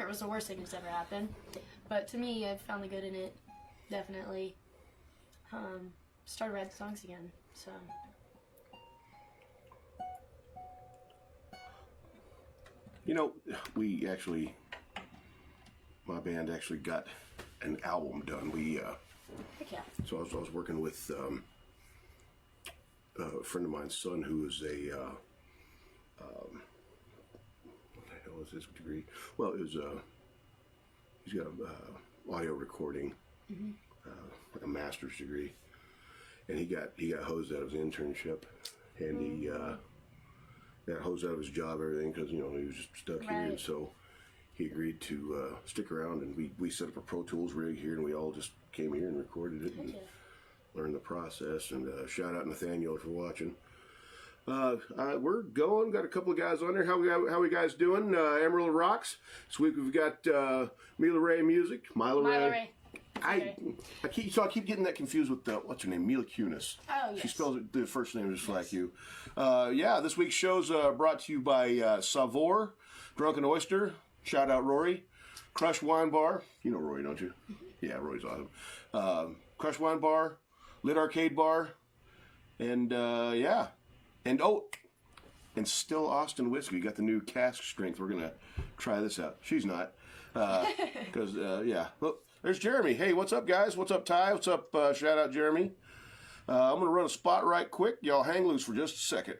it was the worst thing that's ever happened. But to me, I've found the good in it. Definitely. Started writing songs again. So. You know, my band actually got an album done. Heck yeah. So I was working with a friend of mine's son who is a, what the hell is his degree? Well, it was he's got a audio recording, like a master's degree, and he got hosed out of his internship, and he got hosed out of his job, everything, because he was just stuck here, and so he agreed to stick around, and we set up a Pro Tools rig here, and we all just came here and recorded it and learned the process. And shout out Nathaniel for watching. We're going. Got a couple of guys on there. How we guys doing? AmarilloRocks. This week we've got Mila Rae music. Mila Rae. I keep getting that confused with what's her name, Mila Kunis. Oh, yes. She spells it, the first name just like you. This week's show's brought to you by Vor, Drunken Oyster. Shout out Rory. Crush Wine Bar. You know Rory, don't you? Yeah, Rory's awesome. Crush Wine Bar, Lit Arcade Bar, and and Still Austin Whiskey. We got the new cask strength. We're gonna try this out. She's not, because Look, there's Jeremy. Hey, what's up, guys? What's up, Ty? What's up? Shout out Jeremy. I'm gonna run a spot right quick. Y'all hang loose for just a second.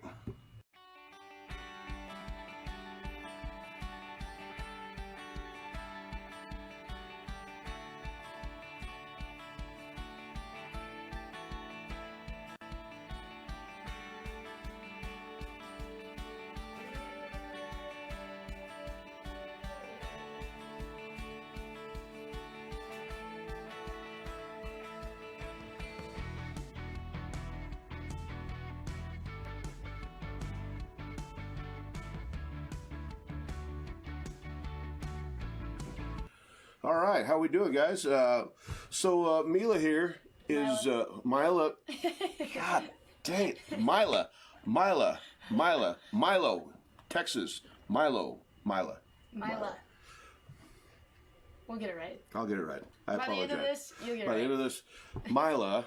All right, how we doing, guys? So Mila here is Mila. God dang it, Milo, Texas, Mila. We'll get it right. I'll get it right. I apologize. By the end of this, you'll get it right. By the end of this, Mila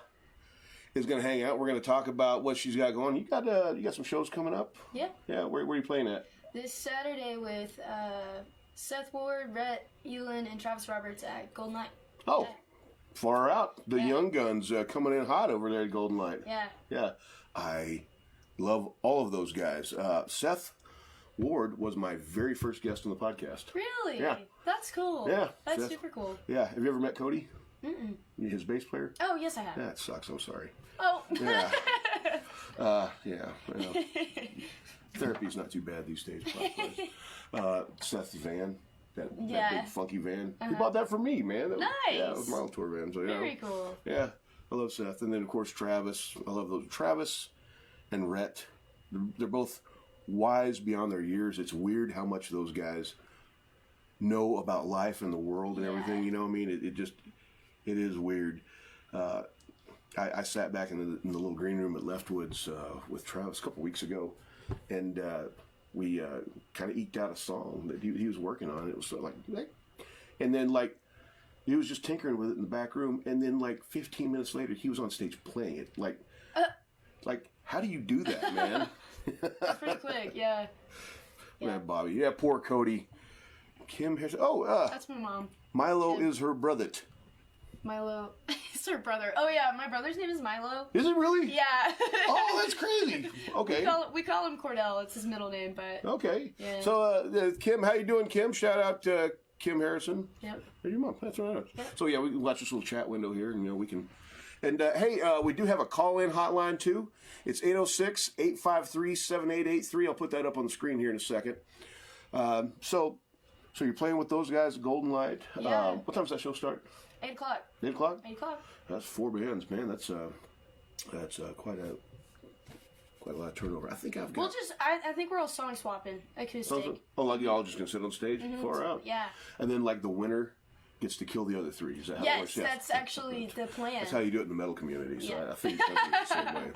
is going to hang out. We're going to talk about what she's got going. You got some shows coming up? Yeah. Yeah. Where are you playing at? This Saturday with Seth Ward, Rhett Elin, and Travis Roberts at Golden Light. Oh, far out. The young guns coming in hot over there at Golden Light. Yeah. Yeah. I love all of those guys. Seth Ward was my very first guest on the podcast. Really? Yeah. That's cool. Yeah. That's super cool. Yeah. Have you ever met Cody? Mm-mm. His bass player? Oh, yes, I have. That sucks. I'm sorry. Oh. Yeah. Well, therapy's not too bad these days. Seth's van. That big funky van. He bought that for me, man. Nice. Yeah, it was my old tour van. So, Very cool. Yeah, I love Seth. And then, of course, Travis. I love those. Travis and Rhett. They're both wise beyond their years. It's weird how much those guys know about life and the world and everything. You know what I mean? It is weird. I sat back in the little green room at Leftwoods with Travis a couple weeks ago, and we kind of eked out a song that he was working on. It was and then he was just tinkering with it in the back room, and then 15 minutes later he was on stage playing it. How do you do that, man? That's pretty quick, yeah. Yeah, Bobby. Yeah, poor Cody. Kim has. That's my mom. Milo is her brother. Milo is her brother. Oh yeah, my brother's name is Milo. Is it really? Yeah. Oh, that's crazy. Okay. We call him Cordell. It's his middle name, but. Okay. Yeah. So Kim, how you doing, Kim? Shout out to Kim Harrison. Yep. Hey, your mom. That's right. Yep. So yeah, we can watch this little chat window here, and we can. And hey, we do have a call-in hotline too. It's 806-853-7883. I'll put that up on the screen here in a second. So you're playing with those guys at Golden Light. Yeah. What time does that show start? 8 o'clock. 8 o'clock? 8 o'clock. That's 4 bands, man. That's quite a lot of turnover. I think I've got. I think we're all song swapping acoustic. Oh, y'all just gonna sit on stage? Far out. Yeah. And then the winner gets to kill the other three. Is that how it works? Yes, that's actually the plan. That's how you do it in the metal community. So Yeah. I think it's the same way.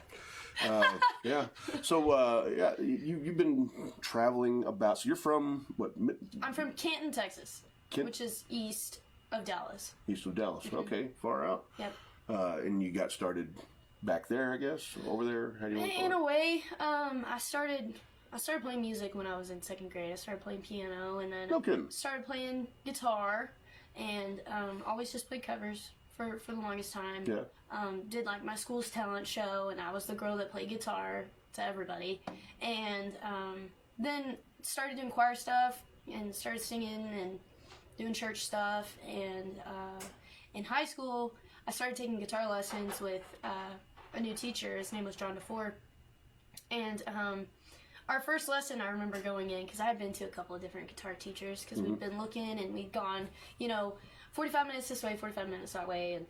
Yeah. So you've been traveling about. So you're from what? I'm from Canton, Texas. which is east of Dallas. East of Dallas. Okay, far out. Yep. And you got started back there, I guess, over there. How do you want to call In it? a way, I started playing music when I was in second grade. I started playing piano, and then No kidding. started playing guitar, and always just played covers for the longest time. Yeah. Did like my school's talent show, and I was the girl that played guitar to everybody. And then started doing choir stuff and started singing and doing church stuff. And in high school, I started taking guitar lessons with a new teacher. His name was John DeFore. And our first lesson, I remember going in, because I had been to a couple of different guitar teachers, because we'd been looking, and we'd gone, 45 minutes this way, 45 minutes that way, and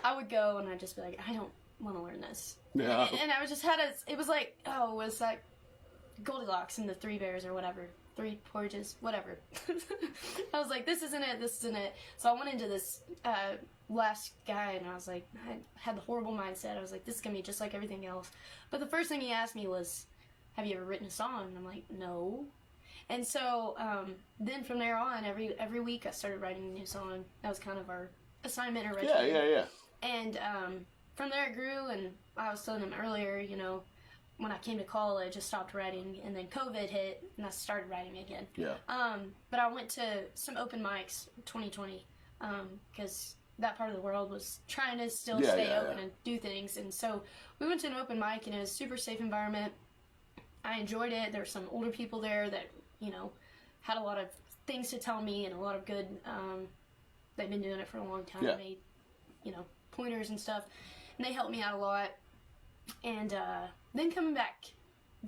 I would go, and I'd just be like, I don't want to learn this. Yeah. And I was just it was like, it was like Goldilocks and the Three Bears or whatever. Three Porges, whatever. I was like, this isn't it. So I went into this last guy, and I was like, I had the horrible mindset. I was like, this is going to be just like everything else. But the first thing he asked me was, have you ever written a song? And I'm like, no. And so then from there on, every week I started writing a new song. That was kind of our assignment or regimen. Yeah. And from there it grew, and I was telling them earlier, when I came to college, I stopped writing, and then COVID hit, and I started writing again. Yeah. But I went to some open mics in 2020, because that part of the world was trying to still stay open and do things. And so we went to an open mic, and it was a super safe environment. I enjoyed it. There were some older people there that, had a lot of things to tell me and a lot of good, they've been doing it for a long time. Yeah. Made, pointers and stuff. And they helped me out a lot. And then coming back,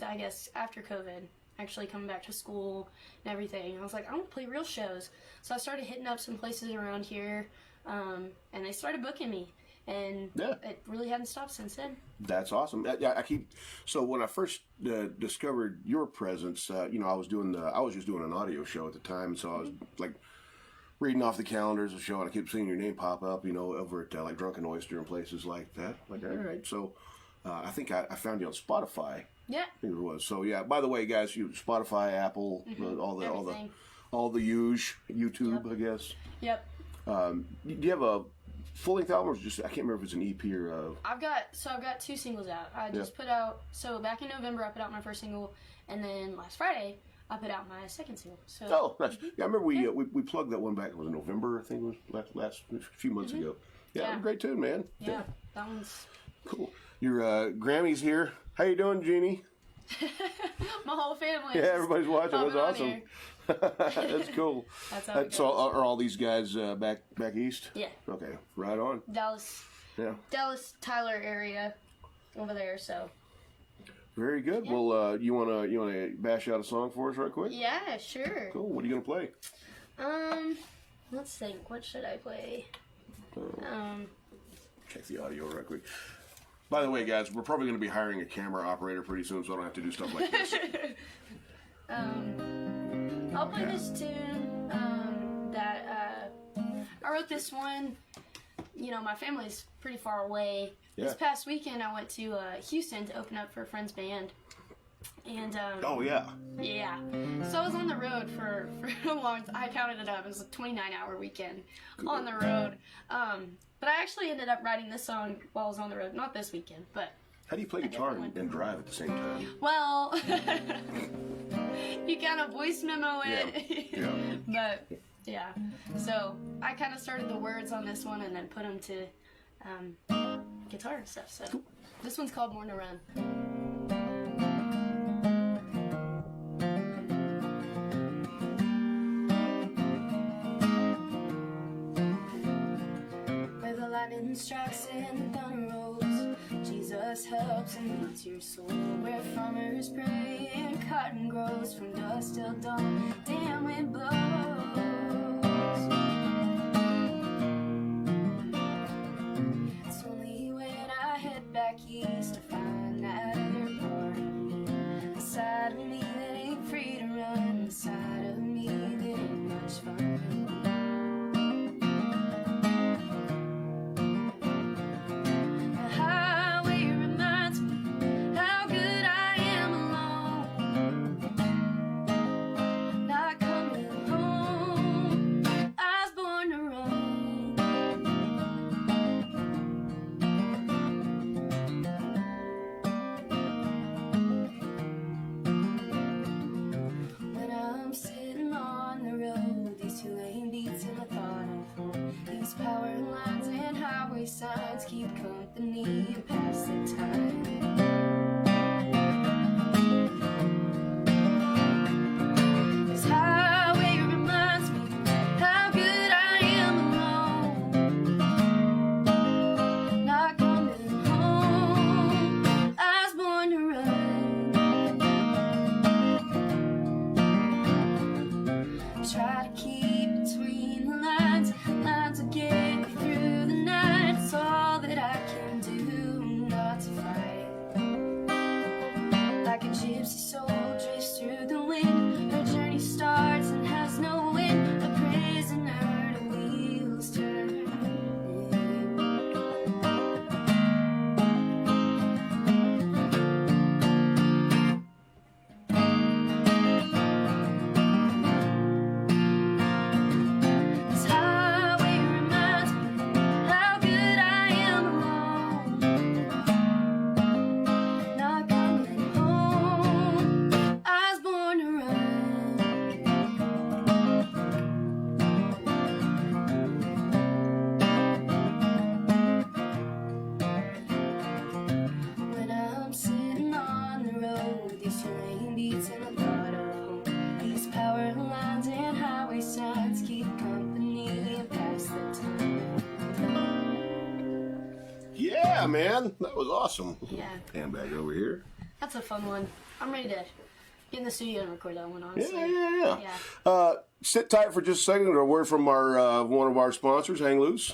I guess, after COVID, actually coming back to school and everything, I was like, I want to play real shows. So I started hitting up some places around here, and they started booking me. And it really hadn't stopped since then. That's awesome. So when I first discovered your presence, I was just doing an audio show at the time, so I was like reading off the calendars of the show, and I kept seeing your name pop up, over at like Drunken Oyster and places like that. Like, all right. So I think I found you on Spotify. Yeah. I think it was. So yeah. By the way, guys, Spotify, Apple, all the YouTube, Yep. I guess. Yep. Do you have a full-length album, or just, I can't remember if it's an EP or I've got 2 singles out. I just put out, so back in November I put out my first single, and then last Friday I put out my second single. So that's, I remember we plugged that one back. It was in November, I think it was last few months ago. Yeah, Yeah. great tune, man. yeah, that one's Cool. Your Grammy's here. How you doing, Jeannie? my whole family. Yeah, everybody's watching. That's hopping on awesome. here. That's cool. That's how it goes. So are all these guys back east? Yeah, Okay, right on. Dallas, Tyler area over there. So Very good. Yeah. Well, you wanna bash out a song for us right quick? yeah, sure. Cool. What are you gonna play? Let's think. What should I play? Check the audio right quick. By the way, guys, we're probably going to be hiring a camera operator pretty soon, so I don't have to do stuff like this. I'll play this tune that I wrote this one. My family's pretty far away. Yeah. This past weekend, I went to Houston to open up for a friend's band. And Oh, yeah. yeah, so I was on the road for a long time. I counted it up. It was a 29-hour weekend on the road. But I actually ended up writing this song while I was on the road. Not this weekend, but How do you play guitar and drive at the same time? well, you kind of voice memo it. Yeah. But yeah, so I kind of started the words on this one and then put them to guitar and stuff. So this one's called Born to Run. Where the lightning strikes and the thunder rolls, Jesus helps and leads your soul. Where farmers pray and cotton grows, from dusk till dawn, damn wind blows. It's only when I head back east to find that other part of me, the side of me that ain't free to run, the side of me that ain't much fun. Home Yeah, man. That was awesome. Yeah. Handbag over here. That's a fun one. I'm ready to get in the studio and record that one, honestly. Yeah. Sit tight for just a second. A word from our one of our sponsors, Hang Loose.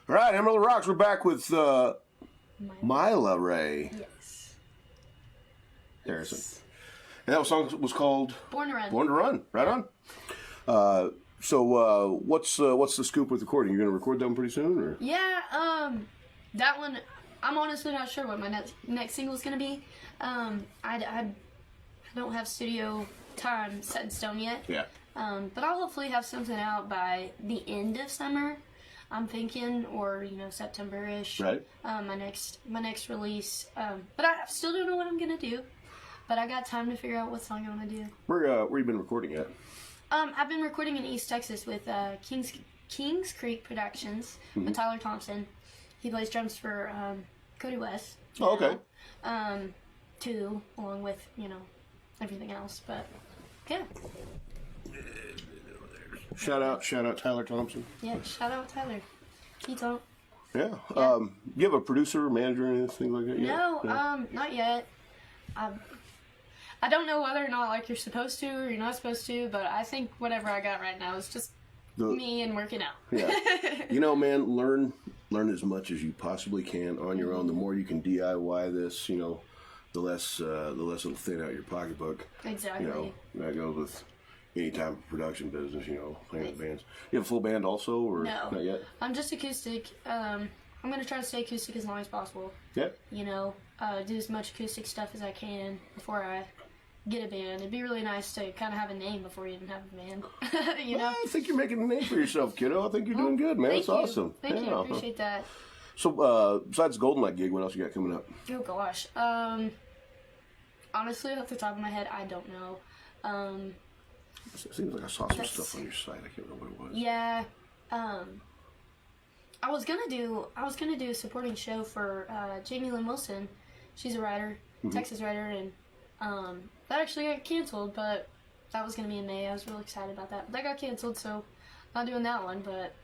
All right, AmarilloRocks, we're back with Mila Rae. Yes. There's it. And that song was called Born to Run. Born to Run. Right on. So what's the scoop with recording? You're going to record that one pretty soon, or? Yeah. That one, I'm honestly not sure what my next single is going to be. I don't have studio time set in stone yet. Yeah. But I'll hopefully have something out by the end of summer. I'm thinking, or September-ish. Right. My next release. But I still don't know what I'm gonna do. But I got time to figure out what song I'm gonna do. Where you been recording at? I've been recording in East Texas with Kings Creek Productions with Tyler Thompson. He plays drums for Cody West. Oh, okay. Too, along with everything else. But yeah. Shout out Tyler Thompson. Yeah, shout out Tyler. He don't. Yeah. You have a producer, manager, anything like that yet? No, not yet. I don't know whether or not you're supposed to or you're not supposed to, but I think whatever I got right now is just me and working out. Yeah. Man, learn as much as you possibly can on your own. The more you can DIY this, the less it'll thin out your pocketbook. Exactly. That goes with any type of production business, playing with bands. You have a full band also, or no? Not yet? I'm just acoustic. I'm going to try to stay acoustic as long as possible. Yeah. Do as much acoustic stuff as I can before I get a band. It'd be really nice to kind of have a name before you even have a band. Well, I think you're making a name for yourself, kiddo. I think you're doing good, man. It's awesome. Thank you. I appreciate that. So, besides the Golden Light gig, what else you got coming up? Oh, gosh. Honestly, off the top of my head, I don't know. It seems like I saw some stuff on your site. I can't remember what it was. Yeah. I was gonna do a supporting show for Jamie Lynn Wilson. She's a writer, Texas writer, and that actually got canceled. But that was gonna be in May. I was really excited about that. But that got canceled, so not doing that one. But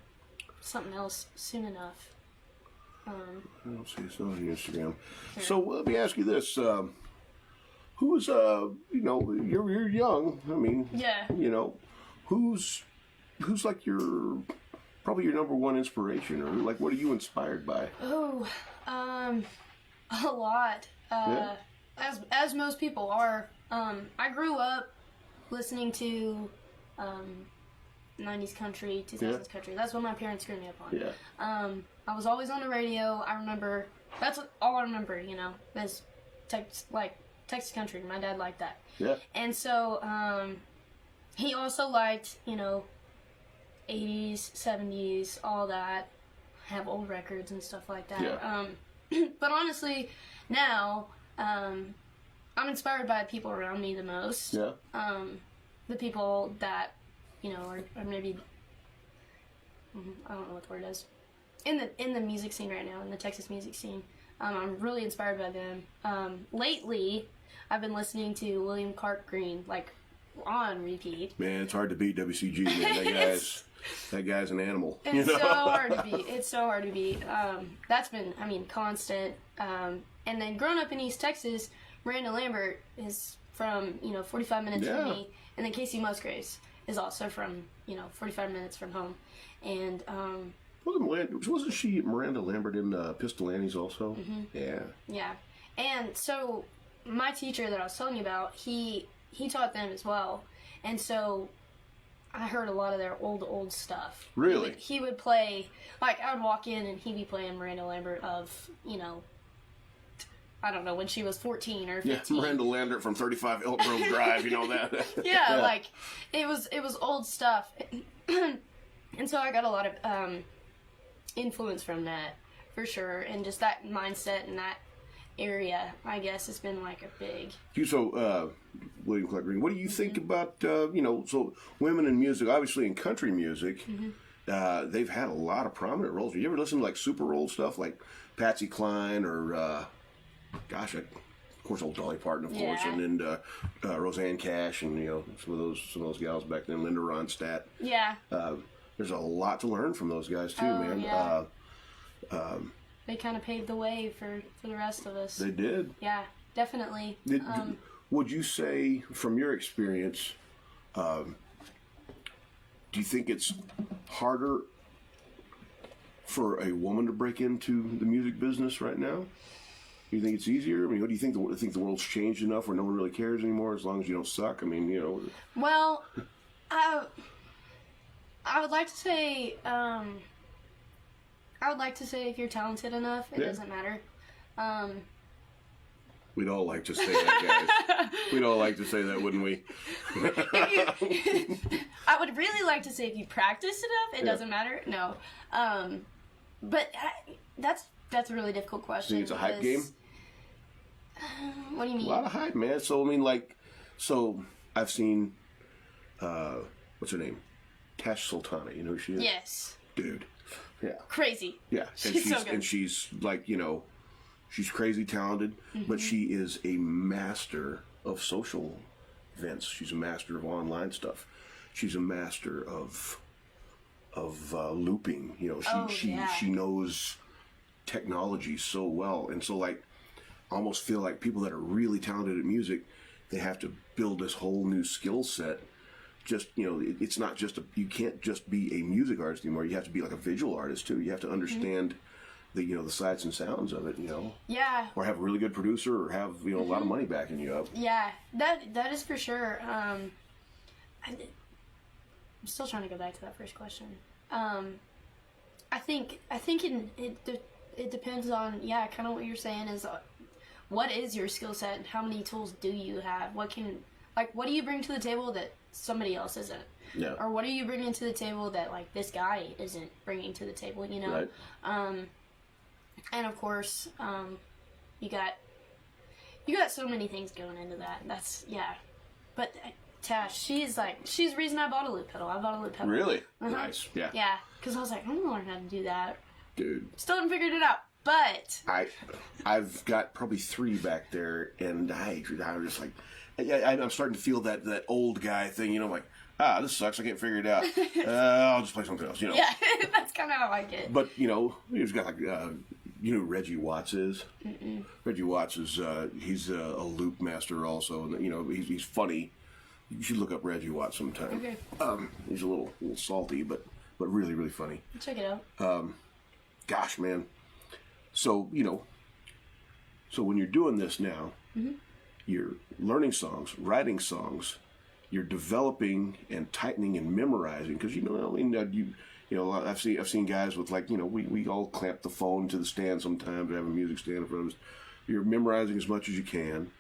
something else soon enough. I don't see it on your Instagram. Sure. So let me ask you this. Who's you're young. I mean, yeah. Who's like probably your number one inspiration, or like what are you inspired by? Oh, a lot. As most people are. I grew up listening to 90s country, 2000s country. That's what my parents grew me up on. Yeah. I was always on the radio. I remember. That's all I remember. As Texas country. My dad liked that. Yeah. And so he also liked 80s, 70s, all that. Have old records and stuff like that. Yeah. But honestly, now I'm inspired by the people around me the most. Yeah. The people that are maybe I don't know what the word is in the music scene right now, in the Texas music scene. I'm really inspired by them. Lately, I've been listening to William Clark Green, on repeat. Man, it's hard to beat WCG, man. That guy's an animal. It's so hard to beat. It's so hard to beat. That's been, constant. And then growing up in East Texas, Miranda Lambert is from, 45 minutes from me. And then Casey Musgraves is also from, 45 minutes from home. And, wasn't she Miranda Lambert in Pistol Annie's also? Mm-hmm. Yeah. Yeah. And so my teacher that I was telling you about, he taught them as well. And so I heard a lot of their old stuff. Really? He would play, like, I would walk in and he'd be playing Miranda Lambert of, you know, I don't know, when she was 14 or 15. Yeah, Miranda Lambert from 35 Elk Grove Drive, you know that? Yeah, like, it was old stuff. And so I got a lot of influence from that, for sure. And just that mindset and that area, I guess, has been like a big. So, William Clark Green, what do you think about, so women in music, obviously in country music, they've had a lot of prominent roles. You ever listen to like super old stuff like Patsy Cline or, of course, old Dolly Parton, of course, and then Roseanne Cash and, some of those gals back then, Linda Ronstadt. Yeah. There's a lot to learn from those guys too, man. Yeah. They kind of paved the way for the rest of us. They did. Yeah, definitely. Would you say, from your experience, do you think it's harder for a woman to break into the music business right now? Do you think it's easier? I mean, what do you think? The world's changed enough where no one really cares anymore as long as you don't suck? I mean, Well, I would like to say. I would like to say if you're talented enough, it doesn't matter. We'd all like to say that, guys. We'd all like to say that, wouldn't we? I would really like to say if you practice enough, it doesn't matter. No. But that's a really difficult question. Think it's a hype game? What do you mean? A lot of hype, man. So, I mean, I've seen, what's her name? Tash Sultana. You know who she is? Yes. Dude. Yeah. Crazy. Yeah. She's so good. And she's like, she's crazy talented, but she is a master of social events. She's a master of online stuff. She's a master of looping. She knows technology so well. And so, I almost feel like people that are really talented at music, they have to build this whole new skill set. Just, it's not just you can't just be a music artist anymore. You have to be like a visual artist too. You have to understand the sights and sounds of it, Yeah. Or have a really good producer, or have a lot of money backing you up. Yeah, that is for sure. I'm still trying to go back to that first question. I think it depends on kind of what you're saying is what is your skill set and how many tools do you have? What do you bring to the table that somebody else isn't? Yeah. Or what are you bringing to the table that this guy isn't bringing to the table? Right. And of course, you got so many things going into that. That's But Tash, she's the reason I bought a loop pedal. I bought a loop pedal. Really? Nice. Yeah. Yeah, because I was like, I'm gonna learn how to do that. Dude. Still haven't figured it out, but I've got probably 3 back there, and I'm just like, I'm starting to feel that old guy thing. Like, this sucks. I can't figure it out. I'll just play something else. Yeah, that's kind of how I get. But he's got who Reggie Watts is? Mm-mm. Reggie Watts is he's a loop master also, and he's funny. You should look up Reggie Watts sometime. Okay. He's a little salty, but really, really funny. Check it out. Gosh, man. So so when you're doing this now, you're learning songs, writing songs, you're developing and tightening and memorizing, because I've seen guys with we all clamp the phone to the stand sometimes. We have a music stand in front of us. You're memorizing as much as you can.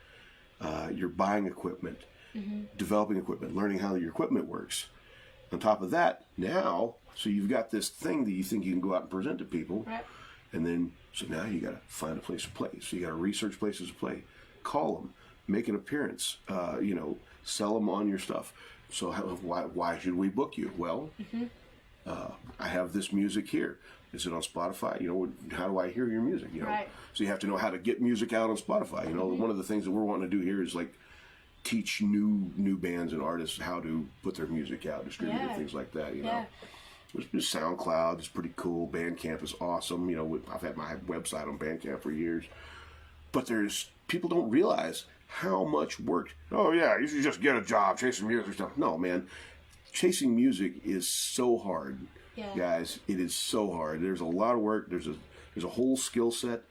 You're buying equipment, developing equipment, learning how your equipment works. On top of that, now, so you've got this thing that you think you can go out and present to people, right. And then so now you got to find a place to play. So you got to research places to play, call them, make an appearance, sell them on your stuff. So why should we book you? Well, I have this music here. Is it on Spotify? How do I hear your music? Right. So you have to know how to get music out on Spotify. One of the things that we're wanting to do here is teach new bands and artists how to put their music out, distribute it, things like that. There's SoundCloud is pretty cool. Bandcamp is awesome. I've had my website on Bandcamp for years. But people don't realize how much work. Oh yeah, you should just get a job chasing music stuff. No, man, chasing music is so hard, guys. It is so hard. There's a lot of work. There's a whole skill set.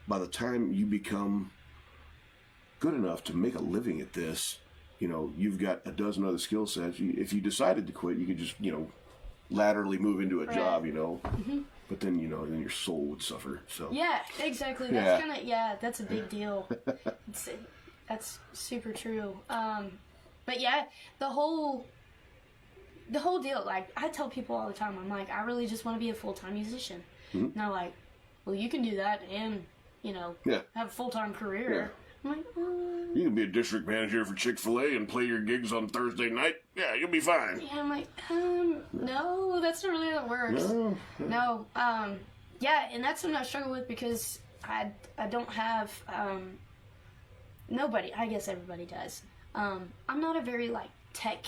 By the time you become good enough to make a living at this, you know, you've got a dozen other skill sets. If you decided to quit, you could just, you know, laterally move into a job, you know. But then, you know, then your soul would suffer. So yeah, exactly. That's kind of that's a big deal. That's super true. But yeah, the whole deal. Like I tell people all the time, I'm like, I really just want to be a full-time musician. And they're like, well, you can do that and, you know, have a full-time career. I'm like, you can be a district manager for Chick-fil-A and play your gigs on Thursday night. Yeah, you'll be fine. Yeah, I'm like, no, that's not really how it works. No. Yeah, and that's something I struggle with because I don't have, nobody, I guess everybody does. I'm not a very, like, tech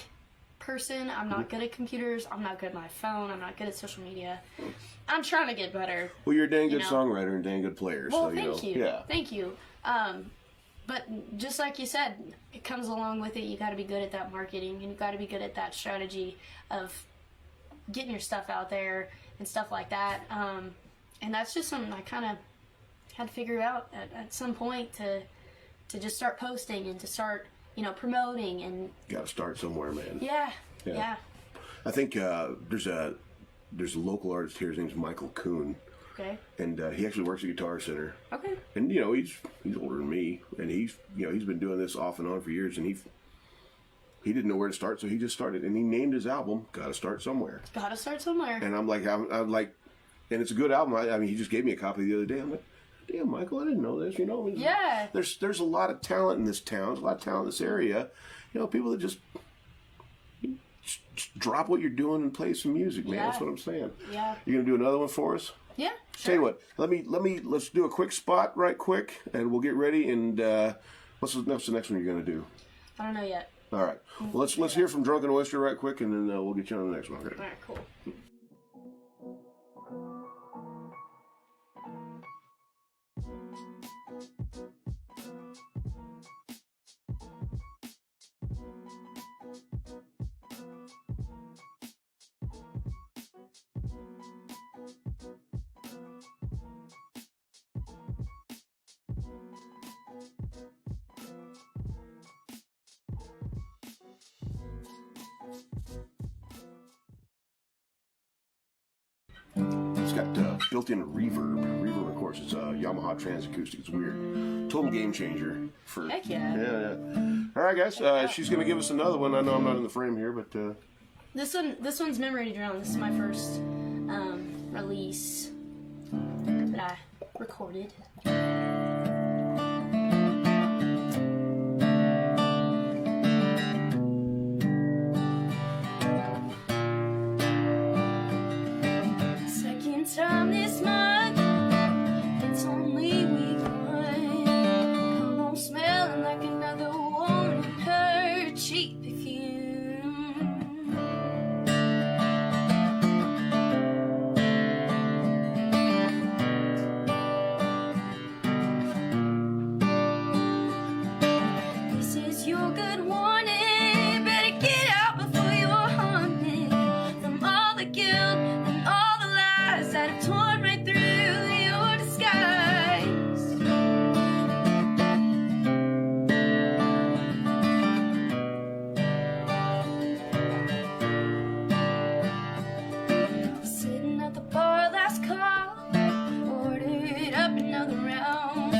person. I'm not good at computers. I'm not good at my phone. I'm not good at social media. I'm trying to get better. Well, you're a dang good songwriter and dang good player. Well, so, thank you. Yeah. Thank you. But just like you said, it comes along with it. You got to be good at that marketing, and you got to be good at that strategy of getting your stuff out there and stuff like that. And that's just something I kind of had to figure out at some point to just start posting and to start, you know, promoting and. Got to start somewhere, man. Yeah. I think there's a local artist here. His name's Michael Kuhn. Okay. And he actually works at Guitar Center. Okay. And you know he's older than me, and he's been doing this off and on for years, and he didn't know where to start, so he just started, and he named his album "Gotta Start Somewhere." Gotta start somewhere. And I'm like, and it's a good album. I mean, he just gave me a copy the other day. I'm like, damn, Michael, I didn't know this. You know, yeah. There's a lot of talent in this town. There's a lot of talent in this area. You know, people that just drop what you're doing and play some music, man. That's what I'm saying. Yeah. You gonna do another one for us? Yeah. Sure. Tell you what, let's do a quick spot right quick, and we'll get ready. And what's the next one you're gonna do? I don't know yet. All right. Well, let's hear from Drunken Oyster right quick, and then we'll get you on the next one. Okay? All right. Cool. It's got built-in reverb. Reverb, of course, it's a Yamaha Transacoustic. It's weird. Total game changer. Heck yeah. Yeah. All right, guys. She's gonna give us another one. I know I'm not in the frame here, but this one's Memory Drone. This is my first release that I recorded. Time this month, it's only week one. Come home smelling like another woman in her cheap perfume. This is your good warning. Better get out before you're haunted from all the guilt and all the lies that have torn right through your disguise. Sitting at the bar last call, ordered up another round.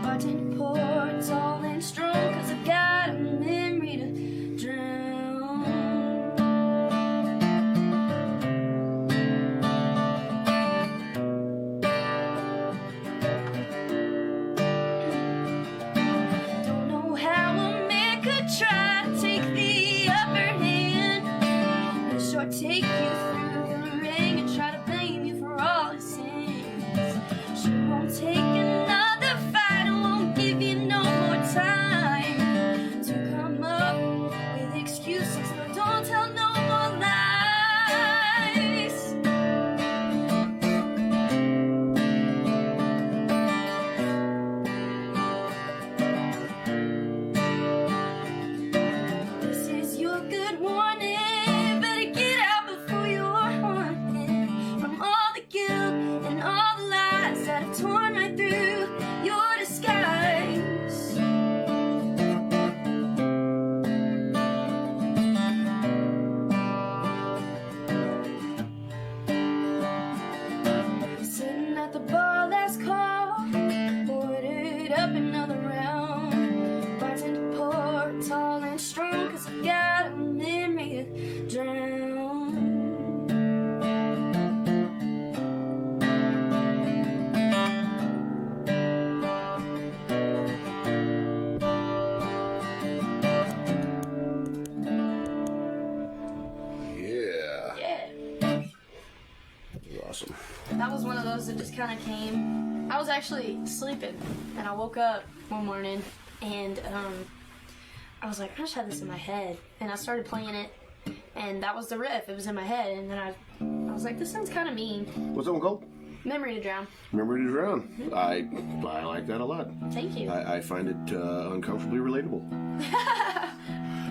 Bartender poured, it's all in strong, 'cause I've got a memory to drown. Don't know how a man could try to take the upper hand, and sure take you through the ring and try to blame you for all his sins. She won't take another fight and won't give you no more time to come up with excuses. No, don't tell no more lies. This is your good warning. Better get out before you're haunted from all the guilt and all the lies that have torn right through your disguise. awesome. That was one of those that just kind of came. I was actually sleeping, and I woke up one morning, and I was like, I just had this in my head, and I started playing it, and that was the riff. It was in my head, and then I was like, this sounds kind of mean. What's that one called? Memory to Drown. Memory to Drown. I like that a lot. Thank you. I find it uncomfortably relatable.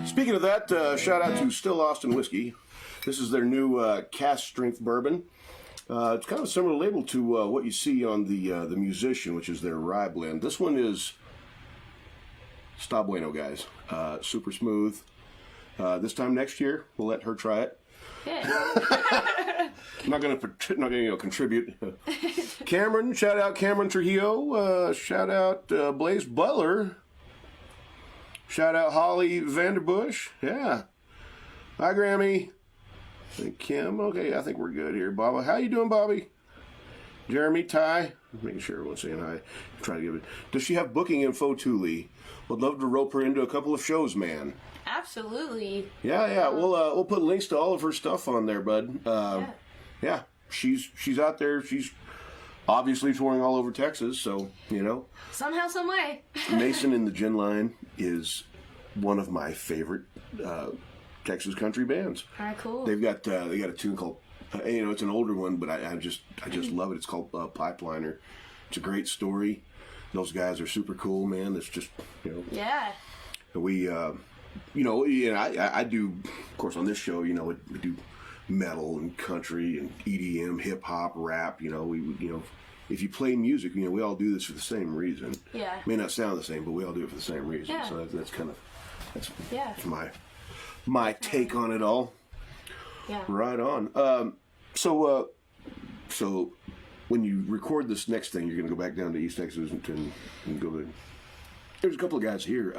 Speaking of that, shout out to Still Austin Whiskey. This is their new cast strength bourbon. It's kind of a similar label to what you see on the Musician, which is their rye blend. This one is está bueno, guys. Super smooth. This time next year, we'll let her try it. Yeah. I'm not gonna contribute. Cameron, shout out Cameron Trujillo. Shout out Blaze Butler. Shout out Holly Vanderbush. Yeah. Hi, Grammy. And Kim. Okay, I think we're good here. Baba, how you doing, Bobby? Jeremy, Ty. Making sure everyone's saying hi. Try to give it. Does she have booking info too, Lee? Would love to rope her into a couple of shows, man. Absolutely. Yeah. We'll put links to all of her stuff on there, bud. Yeah. She's out there. She's obviously touring all over Texas, so Somehow, some way. Mason and the Gin Line is one of my favorite Texas country bands. All right, cool. They got a tune called it's an older one, but I just love it. It's called Pipeliner. It's a great story. Those guys are super cool, man. It's just Yeah. we I do, of course, on this show, we do metal and country and EDM, hip hop, rap. If you play music, we all do this for the same reason. Yeah. It may not sound the same, but we all do it for the same reason. Yeah. So that's my take on it all. Yeah. Right on. So when you record this next thing, you're going to go back down to East Texas and go to. There's a couple of guys here.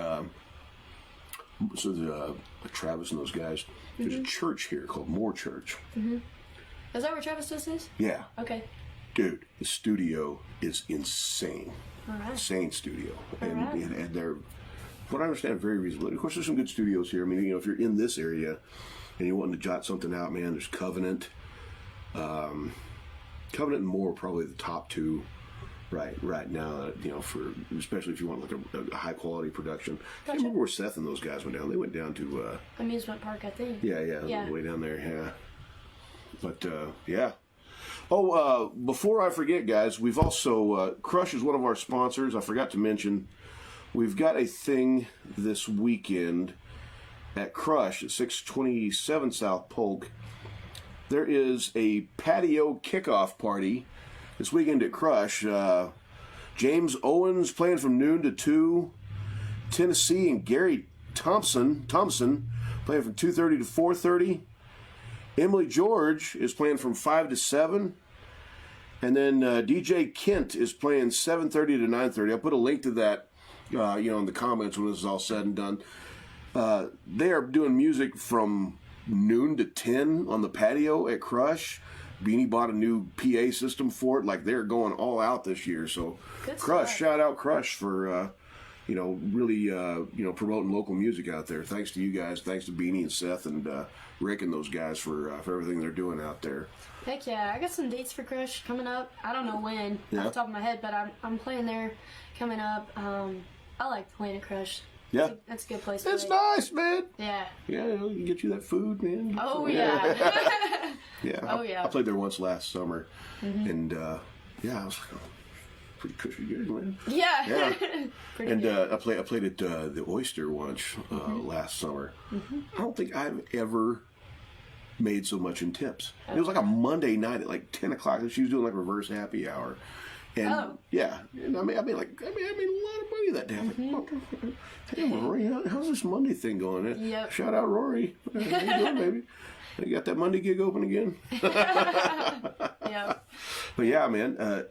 So Travis and those guys. There's a church here called Moore Church. Mm-hmm. Is that where Travis does this? Yeah. Okay. Dude, the studio is insane. All right. Insane studio. All right. And they're, what I understand, very reasonable. Of course, there's some good studios here. I mean, if you're in this area and you're wanting to jot something out, man, there's Covenant. Covenant and Moore are probably the top two right now, for especially if you want like a high quality production. Gotcha. I remember where Seth and those guys went down. They went down to amusement park, I think. Yeah. Way down there, yeah. But yeah. Oh, before I forget, guys, we've also Crush is one of our sponsors. I forgot to mention we've got a thing this weekend at Crush at 627 South Polk. There is a patio kickoff party this weekend at Crush. James Owens playing from noon to 2. Tennessee and Gary Thompson playing from 2:30 to 4:30. Emily George is playing from 5 to 7. And then DJ Kent is playing 7:30 to 9:30. I'll put a link to that in the comments when this is all said and done. They are doing music from noon to 10 on the patio at Crush. Beanie bought a new PA system for it. Like, they're going all out this year. So good Crush, stuff. shout out Crush for really promoting local music out there. Thanks to you guys. Thanks to Beanie and Seth and Rick and those guys for everything they're doing out there. Heck yeah, I got some dates for Crush coming up. I don't know when off the top of my head, but I'm playing there coming up. I like playing at Crush. Yeah, that's a good place. It's play. nice, man. Yeah. Yeah, you can get you that food, man. Oh yeah. Yeah. Oh yeah. I played there once last summer, and I was like, pretty cushy good, man. Yeah. Pretty And good. I played at the Oyster once last summer. I don't think I've ever made so much in tips. It was like a Monday night at like 10 o'clock. She was doing like reverse happy hour. And yeah, and I made a lot of money that day. I'm like, hey, Rory, how's this Monday thing going? Yep. Shout out Rory. How you doing, baby? You got that Monday gig open again? Yeah. But yeah, man,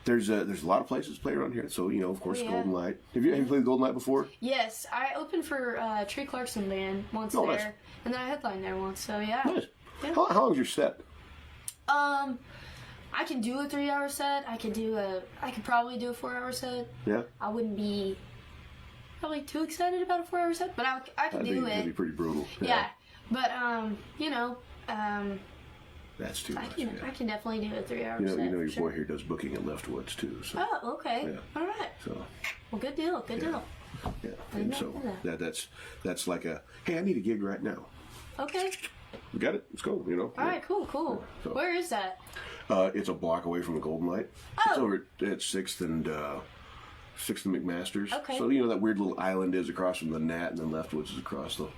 there's a lot of places to play around here. So of course, Yeah. Golden Light. Have you played Golden Light before? Yes, I opened for Trey Clarkson band once Oh, there, nice. and then I headlined there once. So yeah. Nice. Yeah. How long's your set? I can do a 3-hour set. I could probably do a 4-hour set. Yeah. I wouldn't be probably too excited about a 4-hour set, but I can do That'd be it. pretty brutal. Yeah. But That's too much. I can definitely do a 3-hour You set. know your boy here does booking at Leftwoods too. So. Oh, okay. Yeah. All right. So. Well, good deal. Good deal. Yeah. I did And not so know that. that's like a, hey, I need a gig right now. Okay. We got it. Let's go. You know. All right. Cool. Cool. So. Where is that? It's a block away from the Golden Light. It's over at 6th and 6th and McMaster's. Okay. So you know that weird little island is across from the Nat, and then Leftwoods is across the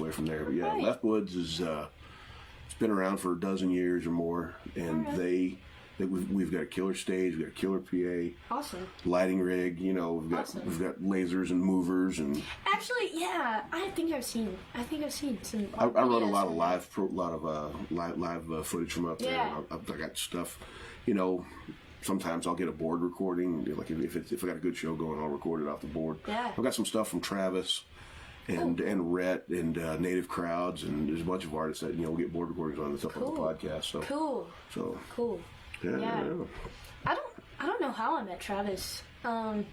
way from there. But yeah, Right. Leftwoods is it's been around for a dozen years or more, and we've got a killer stage, we've got a killer PA, Awesome. lighting rig. You know, we've got lasers and movers, and Actually, yeah, I think I've seen some. I run a lot of live footage from up there. Yeah. I got stuff, you know. Sometimes I'll get a board recording. Like if I got a good show going, I'll record it off the board. Yeah. I've got some stuff from Travis and Rhett and Native Crowds, and there's a bunch of artists that we'll get board recordings on and stuff on the podcast. So Cool. yeah. I don't know how I met Travis. I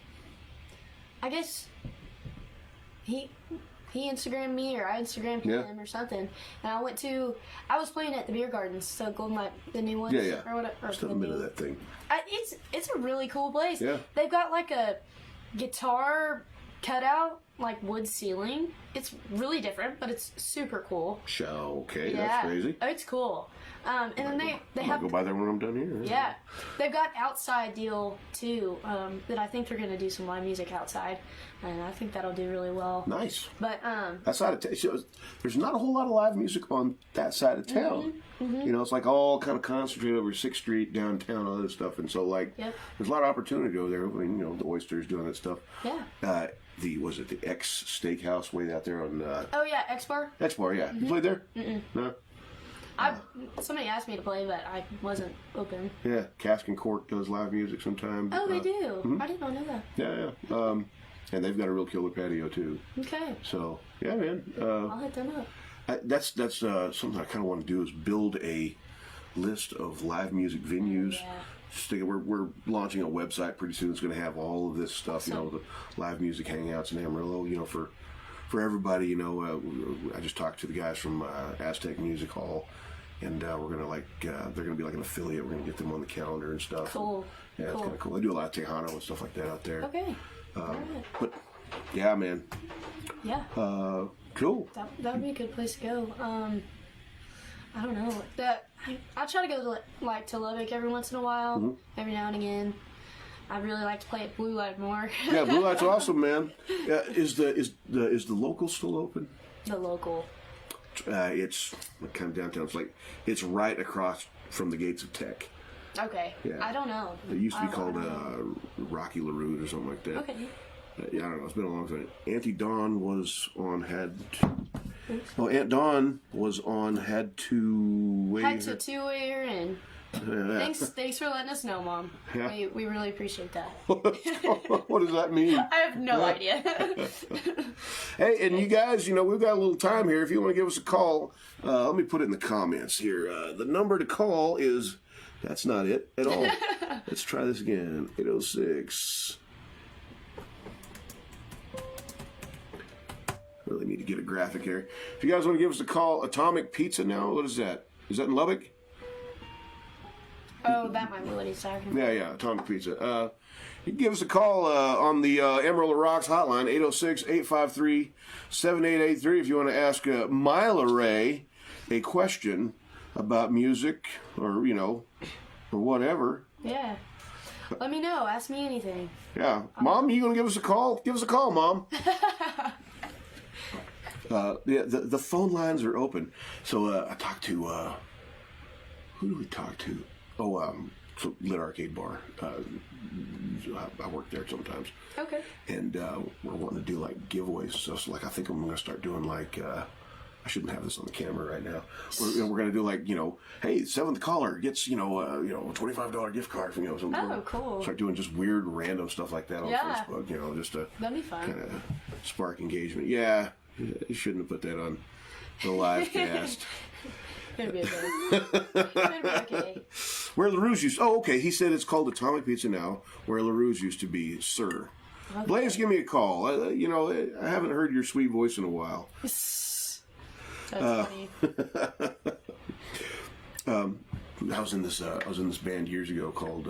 guess he Instagrammed me or I Instagrammed him or something. And I was playing at the Beer Gardens, so Golden Light, the new ones. Yeah. Or whatever. Just haven't been to that thing. It's a really cool place. Yeah. They've got like a guitar cutout, like wood ceiling. It's really different, but it's super cool. Okay, that's crazy. Oh, it's cool. And then they I'll have go by there when I'm done here. Yeah, they've got outside deal too. That I think they're going to do some live music outside, and I think that'll do really well. Nice. But that side of town, there's not a whole lot of live music on that side of town. Mm-hmm. You know, it's like all kind of concentrated over 6th Street, downtown, all this stuff, and so there's a lot of opportunity over there. I mean, the Oysters doing that stuff. Yeah. Was it the X Steakhouse way out there on? Oh yeah, X Bar. X Bar, yeah. You played there? No. Somebody asked me to play, but I wasn't open. Yeah, Cask and Cork does live music sometimes. Oh, they do. I did not know that. Yeah. And they've got a real killer patio too. Okay. So yeah, man. I'll hit them up. That's something I kind of want to do is build a list of live music venues. Yeah. We're launching a website pretty soon. It's going to have all of this stuff. Awesome. The live music hangouts in Amarillo. For everybody. I just talked to the guys from Aztec Music Hall. And we're gonna they're gonna be like an affiliate. We're gonna get them on the calendar and stuff. Cool. Yeah, it's kind of cool. They do a lot of Tejano and stuff like that out there. Okay. But yeah, man. Yeah. Cool. That would be a good place to go. I don't know. I try to go to Lubbock every once in a while, every now and again. I really like to play at Blue Light more. Yeah, Blue Light's awesome, man. Is the local still open? The local. It's kind of downtown. It's right across from the gates of Tech. Okay. Yeah. I don't know. It used to be called Rocky LaRue or something like that. Okay. Yeah, I don't know. It's been a long time. Auntie Dawn was on Aunt Dawn was on Had to two-wayer and thanks for letting us know, Mom. Yeah. We really appreciate that. What does that mean? I have no idea. Hey, and you guys, we've got a little time here. If you want to give us a call, let me put it in the comments here. The number to call is, that's not it at all. Let's try this again. 806. Really need to get a graphic here. If you guys want to give us a call, Atomic Pizza now, what is that? Is that in Lubbock? Oh, that might be what he's talking about. Yeah, Atomic Pizza. You can give us a call on the AmarilloRocks hotline, 806-853-7883, if you want to ask Mila Rae a question about music or whatever. Yeah. Let me know. Ask me anything. Yeah. Mom, you going to give us a call? Give us a call, Mom. The phone lines are open. So I talked to, who do we talk to? So Lit Arcade Bar. I work there sometimes. Okay. And we're wanting to do like giveaways. So I think I'm going to start doing like, I shouldn't have this on the camera right now. We're going to do like, hey, 7th caller gets, a $25 gift card from, something. Oh, cool. Start doing just weird random stuff like that on Facebook, just to that'd be fun. Kind of spark engagement. Yeah. You shouldn't have put that on the live cast. It'd be okay. Where LaRue's used. Oh, okay. He said it's called Atomic Pizza now. Where LaRue's used to be, Sir. Okay. Blaze, give me a call. I haven't heard your sweet voice in a while. That's funny. I was in this band years ago called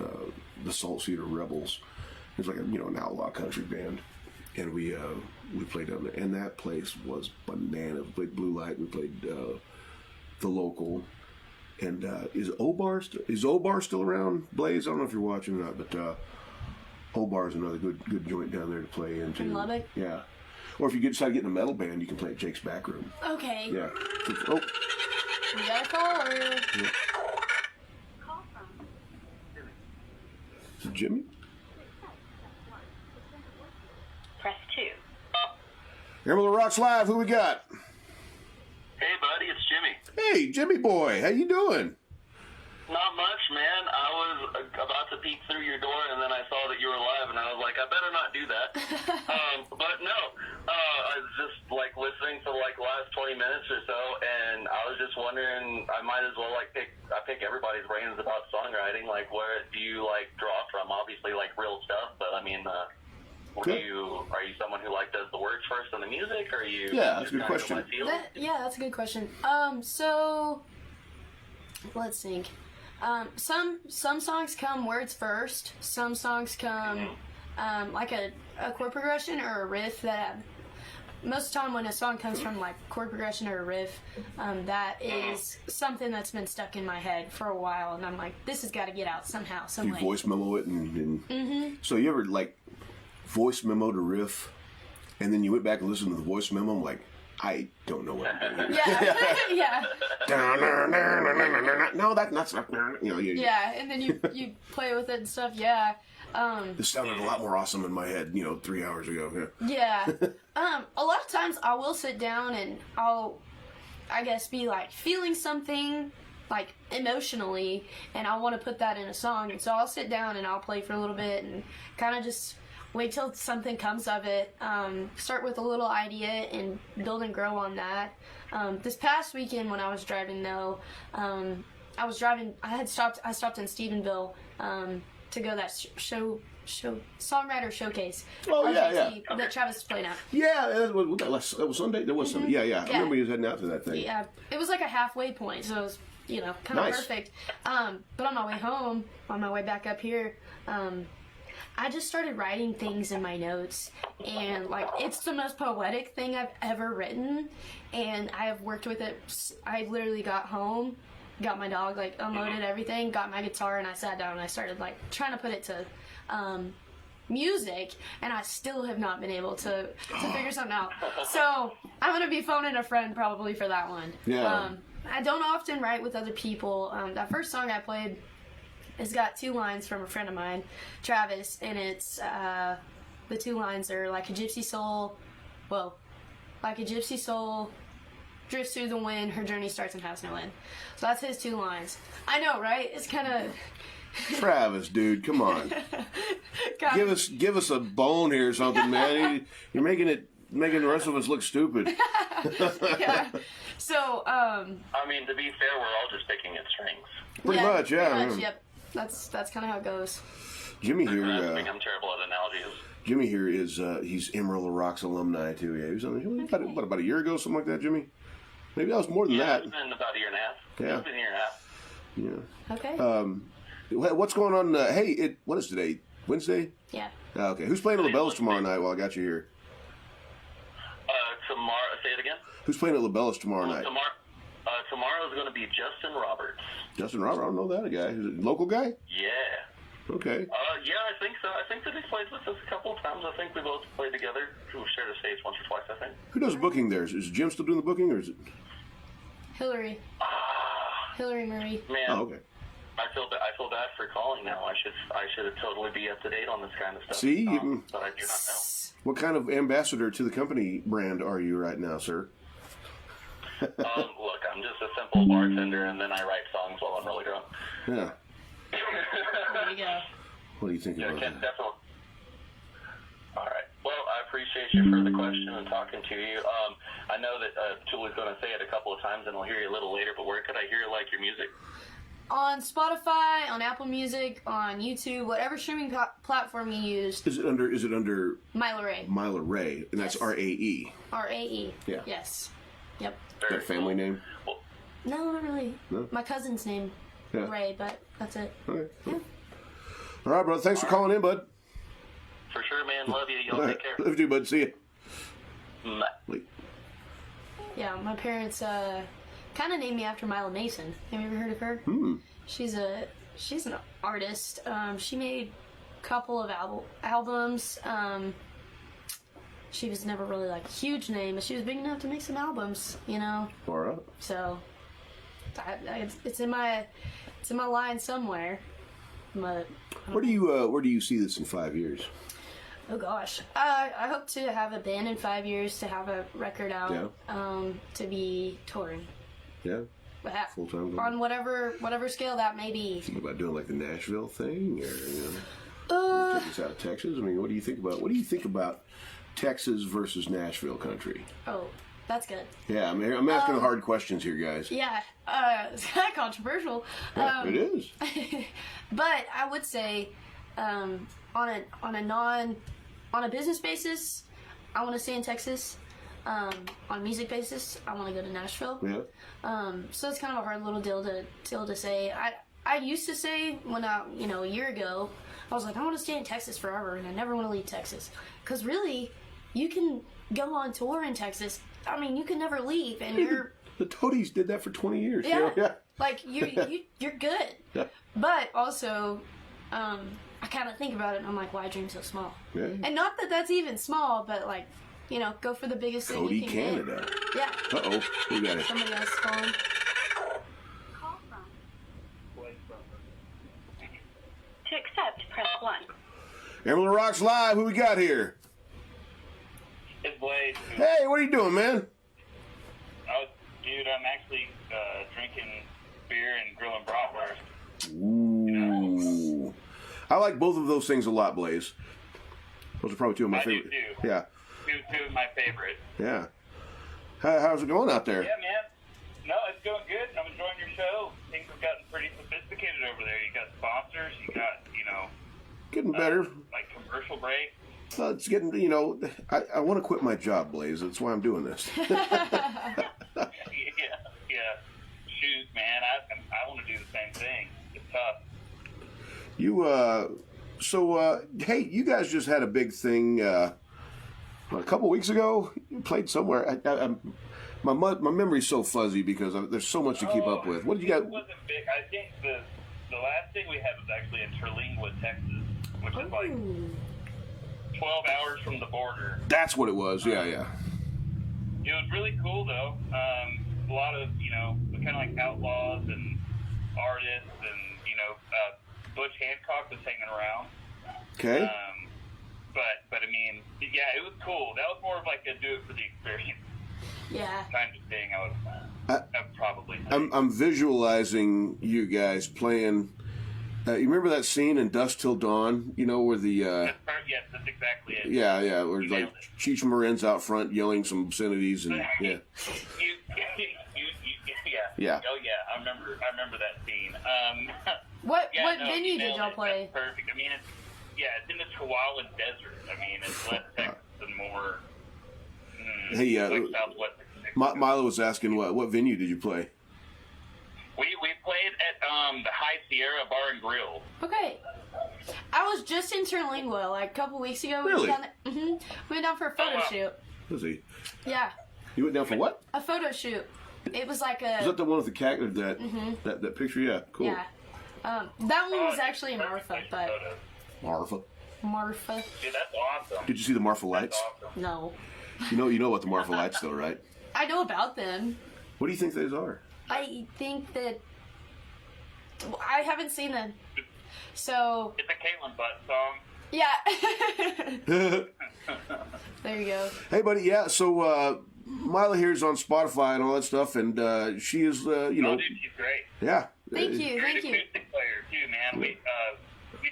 the Salt Cedar Rebels. It was like an outlaw country band, and we played down there, and that place was bananas. We played Blue Light. We played the Local, and is Obar still around? Blaze, I don't know if you're watching or not, but Obar is another good joint down there to play into. In Lubbock? Yeah. Or if you decide to get in a metal band, you can play at Jake's Back Room. Okay. Yeah. You got a call or? Yeah. Is it Jimmy? Press 2. AmarilloRocks Live, who we got? Hey, buddy, it's Jimmy. Hey, Jimmy boy, how you doing? Not much, man. I was about to peek through your door, and then I saw that you were live, and I was like, I better not do that. But no, I was just like listening for like the last 20 minutes or so, and I was just wondering, I might as well pick everybody's brains about songwriting. Like, where do you like draw from? Obviously, like real stuff, but I mean, are you someone who like does the words first and the music, or are you? Yeah, that's a good question. That's a good question. So let's think. Some songs come words first. Some songs come like a chord progression or a riff. That most of the time when a song comes from like chord progression or a riff, that is something that's been stuck in my head for a while, and I'm like, this has got to get out somehow, some way. You voice memo it, and so you ever like voice memoed a riff, and then you went back and listened to the voice memo? I'm like, I don't know what I'm doing. Yeah. No, that's not. Yeah, and then you play with it and stuff. Yeah. This sounded a lot more awesome in my head, 3 hours ago. Yeah. A lot of times I will sit down and I'll, I guess, be like feeling something like emotionally, and I want to put that in a song, and so I'll sit down and I'll play for a little bit and kind of just wait till something comes of it. Start with a little idea and build and grow on that. This past weekend when I was driving though, I stopped in Stephenville to go to that show songwriter showcase. Oh yeah. That Travis is playing at. Yeah, that was Sunday. There was Sunday. Yeah. I remember he was heading out to that thing. Yeah, it was like a halfway point, so it was kind of perfect. But on my way home, on my way back up here, I just started writing things in my notes, and like it's the most poetic thing I've ever written, and I have worked with it. I literally got home, got my dog, like unloaded everything, got my guitar, and I sat down and I started like trying to put it to music, and I still have not been able to figure something out. So I'm gonna be phoning a friend probably for that one. Yeah. I don't often write with other people. That first song I played, it's got 2 lines from a friend of mine, Travis, and it's the 2 lines are like a gypsy soul drifts through the wind, her journey starts and has no end. So that's his 2 lines. I know, right? It's kind of Travis, dude, come on. Give us a bone here or something, man. You're making the rest of us look stupid. Yeah. So I mean, to be fair, we're all just picking at strings. Pretty much, yeah. Pretty much, yep. That's kind of how it goes. Jimmy here. I'm terrible at analogies. Jimmy here is he's AmarilloRocks alumni too. Yeah, he was on about a year ago, something like that. Jimmy, maybe that was more than that. It's been about a year and a half. Yeah, It's been a year and a half. Okay. What's going on? What is today? Wednesday? Yeah. Okay. Who's playing at LaBella's tomorrow night? While I got you here. Tomorrow. Say it again. Who's playing at LaBella's tomorrow night? Tomorrow is going to be Justin Roberts. Justin Roberts. I don't know that guy. Is it a local guy? Yeah. Okay. Yeah, I think so. I think that he played with us a couple of times. I think we both played together. We've shared a stage once or twice, I think. Who does booking there? Is Jim still doing the booking, or is it Hillary Murray. Man. Oh, okay. I feel bad for calling now. I should totally be up to date on this kind of stuff. See, but I do not know. What kind of ambassador to the company brand are you right now, sir? Look, I'm just a simple bartender, and then I write songs while I'm really drunk. Yeah. There you go. What do you think about that? Definitely. All right. Well, I appreciate you for the question and talking to you. I know that Julie's going to say it a couple of times, and we'll hear you a little later. But where could I hear your music? On Spotify, on Apple Music, on YouTube, whatever streaming platform you use. Is it under Mila Rae. Mila Rae, and that's Yes. RAE. RAE. Yeah. Yes. Yep. Is that a family name? Well, No, not really. No? My cousin's name, Yeah. Ray, but that's it. Okay. Yeah. All right, brother. Thanks for calling in, bud. For sure, man. Love you. Y'all take care. Love you too, bud. See you. Bye. Yeah, my parents kind of named me after Mila Mason. Have you ever heard of her? She's an artist. She made a couple of albums. She was never really like a huge name, but she was big enough to make some albums, you know. All right. So it's in my line somewhere. But Where do you see this in 5 years? oh gosh, I hope to have a band in 5 years, to have a record out, to be touring. Yeah. But Full-time on whatever scale that may be. Think about doing like the Nashville thing, or take us out of Texas. I mean, what do you think about Texas versus Nashville country? Oh, that's good. Yeah, I mean, I'm asking the hard questions here, guys. Yeah, it's kind of controversial. Yeah, it is. But I would say, on a business basis, I want to stay in Texas. On a music basis, I want to go to Nashville. Yeah. So it's kind of a hard little deal to say. I used to say when a year ago, I was like, I want to stay in Texas forever, and I never want to leave Texas, because really, you can go on tour in Texas. I mean, you can never leave, and you're. The Toadies did that for 20 years. Yeah. Yeah. Like you're good. Yeah. But also, I kind of think about it, and I'm like, why dream so small? Yeah. And not that that's even small, but like, go for the biggest thing Cody, you can Canada. get. Yeah. Uh-oh. Who got it? Somebody else calling. To accept, press 1. AmarilloRocks Live. Who we got here? It's Blade. Hey, what are you doing, man? Dude, I'm actually drinking beer and grilling bratwurst. Ooh. I like both of those things a lot, Blaze. Those are probably two of my I do favorite. too. Yeah. Two of my favorites. Yeah. How's it going out there? Yeah, man. No, it's going good. I'm enjoying your show. Things have gotten pretty sophisticated over there. You got sponsors. You got, Getting better. like commercial breaks. It's getting, I want to quit my job, Blaze. That's why I'm doing this. Yeah. Shoot, man. I want to do the same thing. It's tough. Hey, you guys just had a big thing a couple weeks ago. You played somewhere. My memory's so fuzzy because there's so much to keep up with. What did you got? It wasn't big. I think the last thing we had was actually in Terlingwood, Texas, which is like 12 hours from the border. That's what it was. Yeah. It was really cool, though. A lot of, kind of like outlaws and artists, and, Butch Hancock was hanging around. Okay. But I mean, yeah, it was cool. That was more of like a do it for the experience Yeah. kind of thing. I'd probably say. I'm visualizing you guys playing. You remember that scene in Dusk Till Dawn? Where the Yes, that's exactly it. yeah, where You like nailed it. Cheech Marin's out front yelling some obscenities and yeah. Yeah. Oh yeah, I remember that scene. What Yeah, no, venue you did nailed y'all it. play? That's perfect. I mean, it's in the Chihuahua Desert. I mean, it's less Texas and more. Hey, like Southwest Texas. Milo was asking what venue did you play? We played at the High Sierra Bar and Grill. Okay. I was just in Terlingwood like a couple weeks ago. Really? We went down for a photo wow. shoot. Was he? Yeah, You went down for what? a photo shoot. It was like Is a that the one with the cat? That picture? Yeah, cool. yeah. That one was actually in Marfa, but Marfa. Marfa. Dude, that's awesome. Did you see the Marfa That's lights? awesome. No, You know about the Marfa lights, though, right? I know about them. What do you think those are? I think that I haven't seen them. So It's a Caitlin Butt song. yeah. There you go. Hey, buddy. Yeah. So Mila here is on Spotify and all that stuff, and she is, Oh, dude, she's great. yeah. Thank you. Great Thank you. acoustic player too, man. We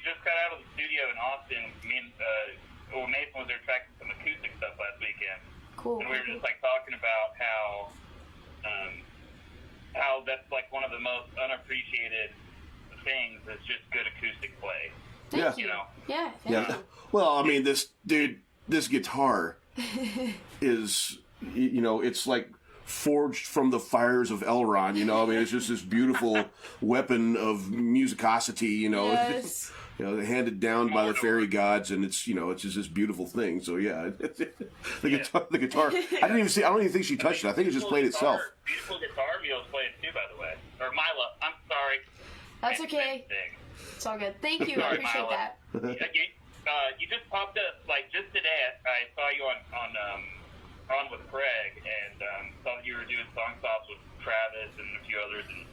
just got out of the studio in Austin. Me and Nathan was there tracking some acoustic stuff last weekend, Cool. and we were just like talking about how that's like one of the most unappreciated things is just good acoustic play. Thank You you. know. Yeah. Thank Yeah. you. Well, I mean, this guitar is, it's like forged from the fires of Elrond. You know, I mean, it's just this beautiful weapon of musicosity. You know, Yes. you know, handed down by the fairy gods, and it's just this beautiful thing. So yeah, the guitar. I don't even think she touched it. I think it just played itself. Beautiful guitar Mila's playing too, by the way. Or Mila. I'm sorry. That's okay. It's all good. Thank you. I Sorry, appreciate Mila. that. You just popped up, like, just today. I saw you on with Craig, and saw that you were doing song stops with Travis and a few others. And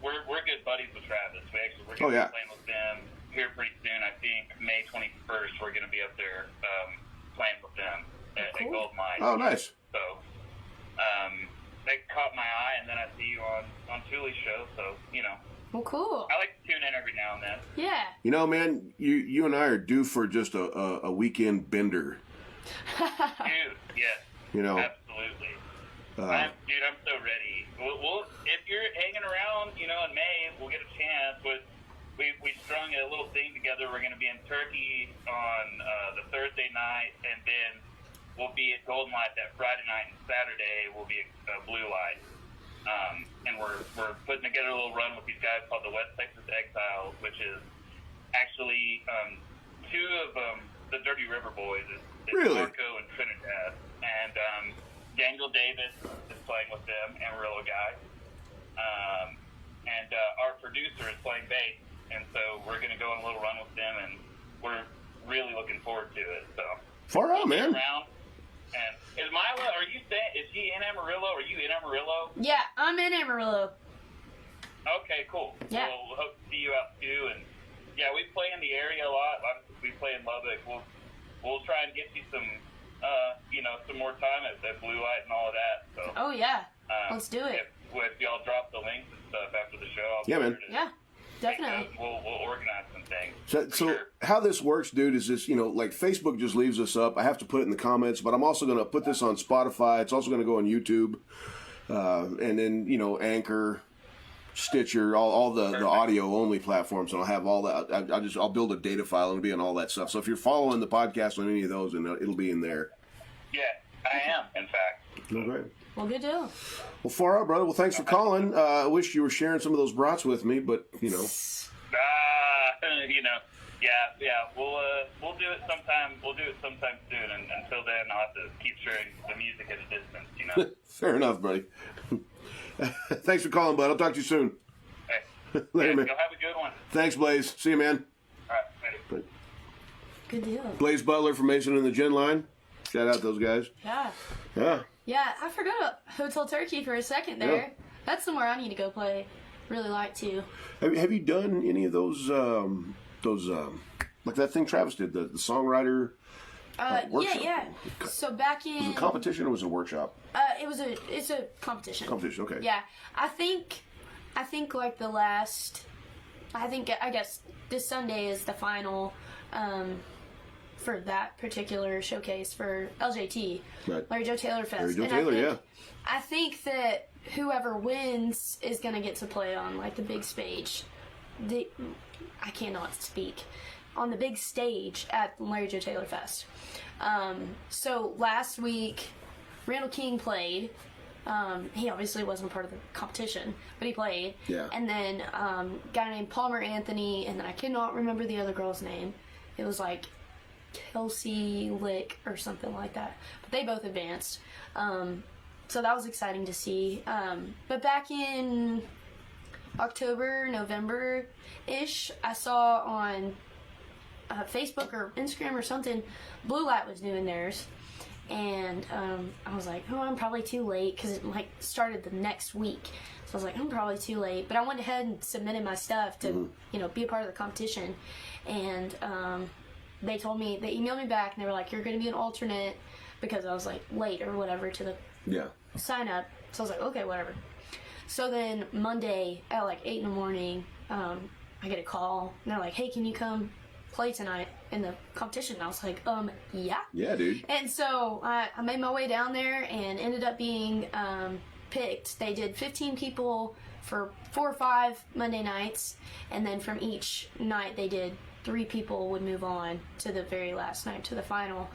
we're good buddies with Travis. We're going to be playing with them here pretty soon. I think May 21st we're going to be up there playing with them at Gold Mine. Oh, nice. So that caught my eye, and then I see you on Thule's show. So Well, cool. I like to tune in every now and then. Yeah. You know, man, you and I are due for just a weekend bender. Dude, yes. You know, absolutely. I'm so ready. We'll if you're hanging around, in May, we'll get a chance. We strung a little thing together. We're going to be in Turkey on the Thursday night, and then we'll be at Golden Light that Friday night, and Saturday we'll be at Blue Light. And we're putting together a little run with these guys called the West Texas Exiles, which is actually two of the Dirty River Boys. It's Really? Marco and Trinidad. And Daniel Davis is playing with them, Amarillo guy. And our producer is playing bass. And so we're going to go on a little run with them, and we're really looking forward to it. So far out, man. And is Mila, is he in Amarillo? Are you in Amarillo? Yeah, I'm in Amarillo. Okay, cool. Yeah. We'll hope to see you out too. And yeah, we play in the area a lot. We play in Lubbock. We'll try and get you some more time at Blue Light and all of that. So. Oh yeah, let's do it. If y'all drop the links and stuff after the show, I'll man. Yeah, definitely. We'll organize some things. So sure. how this works, dude, is this, like Facebook just leaves us up. I have to put it in the comments, but I'm also going to put this on Spotify. It's also going to go on YouTube, and then, Anchor, Stitcher, all the audio only platforms, and I'll have all that. I'll build a data file and it'll be on all that stuff. So if you're following the podcast on any of those, then it'll be in there. Yeah, I am, in fact. Okay. Well, good deal. Well, far out, brother. Well, thanks for calling. I wish you were sharing some of those brats with me, but Yeah. We'll do it sometime. We'll do it sometime soon, and until then, I'll have to keep sharing the music at a distance. Fair enough, buddy. Thanks for calling, bud. I'll talk to you soon. Hey, Later, man. You'll have a good one. Thanks, Blaze. See you, man. All right, later. Good deal. Blaze Butler from Mason and the Gin Line. Shout out those guys. Yeah. Yeah. Yeah, I forgot about Hotel Turkey for a second there. Yeah. That's somewhere I need to go play. Really like to. Have you done any of those like that thing Travis did, the songwriter workshop? Yeah. So back in Was it a competition or was it a workshop? it's a competition. Competition, okay. Yeah, I think like I guess this Sunday is the final for that particular showcase for LJT, Right. Larry Joe Taylor Fest. Larry Joe And Taylor, I think that whoever wins is gonna get to play on like the big stage. I cannot speak. On the big stage at Larry Joe Taylor Fest. So last week, Randall King played. He obviously wasn't part of the competition, but he played. Yeah. And then a guy named Palmer Anthony, and then I cannot remember the other girl's name. It was like Kelsey Lick or something like that. But they both advanced. So that was exciting to see. But back in October, November-ish, I saw on Facebook or Instagram or something, Blue Light was doing theirs. And I was like, I'm probably too late because it like started the next week. So I was like, I'm probably too late. But I went ahead and submitted my stuff to, be a part of the competition. And they emailed me back and they were like, you're going to be an alternate because I was like late or whatever to the sign up. So I was like, okay, whatever. So then Monday at like 8 in the morning, I get a call and they're like, hey, can you come play tonight in the competition? And I was like, yeah. Yeah, dude. And so I made my way down there and ended up being picked. They did 15 people for 4 or 5 Monday nights, and then from each night they did 3 people would move on to the very last night, to the final.